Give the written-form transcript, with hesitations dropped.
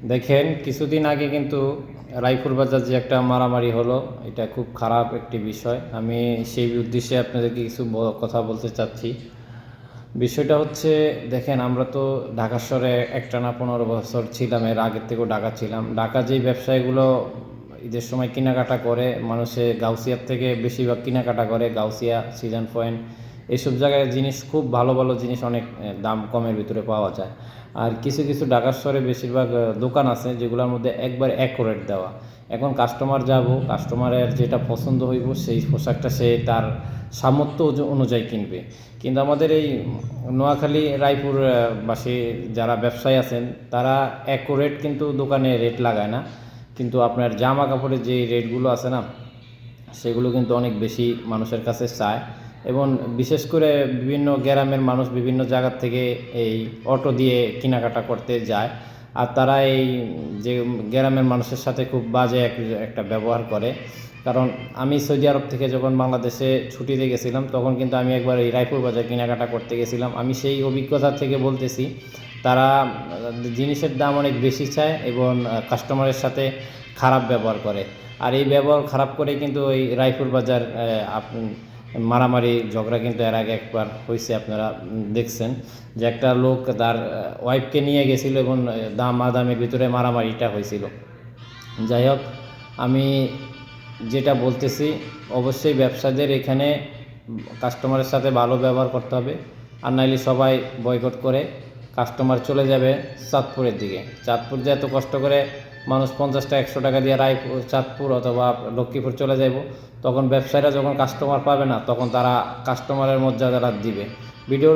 দেখেন কিছুদিন আগে কিন্তু রায়পুর বাজার যে একটা মারামারি হলো, এটা খুব খারাপ একটি বিষয়। আমি সেই উদ্দেশ্যে আপনাদেরকে কিছু কথা বলতে চাচ্ছি। বিষয়টা হচ্ছে, দেখেন আমরা তো ঢাকা শহরে একটানা 15 বছর ছিলাম, এর আগের থেকেও ঢাকা ছিলাম। ঢাকা যেই ব্যবসায়ীগুলো ঈদের সময় কেনাকাটা করে, মানুষে গাউসিয়ার থেকে বেশিরভাগ কেনাকাটা করে, গাউসিয়া, সিজন পয়েন্ট, এইসব জায়গায় জিনিস খুব ভালো ভালো জিনিস অনেক দাম কমের ভিতরে পাওয়া যায়। আর কিছু কিছু ঢাকা শহরে বেশিরভাগ দোকান আছে যেগুলোর মধ্যে একবার অ্যাকুরেট দেওয়া। এখন কাস্টমার যাব, কাস্টমারের যেটা পছন্দ হইব সেই পোশাকটা সে তার সামর্থ্য অনুযায়ী কিনবে। কিন্তু আমাদের এই নোয়াখালী রায়পুর বাসী যারা ব্যবসায়ী আছেন, তারা অ্যাকুরেট কিন্তু দোকানে রেট লাগায় না, কিন্তু আপনার জামা কাপড়ের যে রেটগুলো আছে না, সেগুলো কিন্তু অনেক বেশি মানুষের কাছে চায়। এবং বিশেষ করে বিভিন্ন গ্রামের মানুষ বিভিন্ন জায়গার থেকে এই অটো দিয়ে কেনাকাটা করতে যায়। আর তারা এই যে গ্রামের মানুষের সাথে খুব বাজে একটা ব্যবহার করে। কারণ আমি সৌদি আরব থেকে যখন বাংলাদেশে ছুটিতে গেছিলাম, তখন কিন্তু আমি একবার এই রায়পুর বাজার কেনাকাটা করতে গেছিলাম। আমি সেই অভিজ্ঞতা থেকে বলতেছি, তারা জিনিসের দাম অনেক বেশি চায় এবং কাস্টমারের সাথে খারাপ ব্যবহার করে। আর এই ব্যবহার খারাপ করে কিন্তু ওই রায়পুর বাজার মারামারি ঝগড়া কিন্তু এর আগে একবার হয়েছে, আপনারা দেখছেন যে একটা লোক তার ওয়াইফকে নিয়ে গেছিল এবং দামের ভিতরে মারামারিটা হয়েছিল। যাই হোক, আমি যেটা বলতেছি, অবশ্যই ব্যবসাদের এখানে কাস্টমারের সাথে ভালো ব্যবহার করতে হবে, আর নাইলে সবাই বয়কট করে কাস্টমার চলে যাবে চাঁদপুরের দিকে। চাঁদপুর যে এত কষ্ট করে মানুষ 50 টাকা 100 টাকা দিয়ে রায়পুর, চাঁদপুর অথবা লক্ষ্মীপুর চলে যাব, তখন ব্যবসায়ীরা যখন কাস্টমার পাবে না, তখন তারা কাস্টমারের মর্যাদাটা দিবে। ভিডিও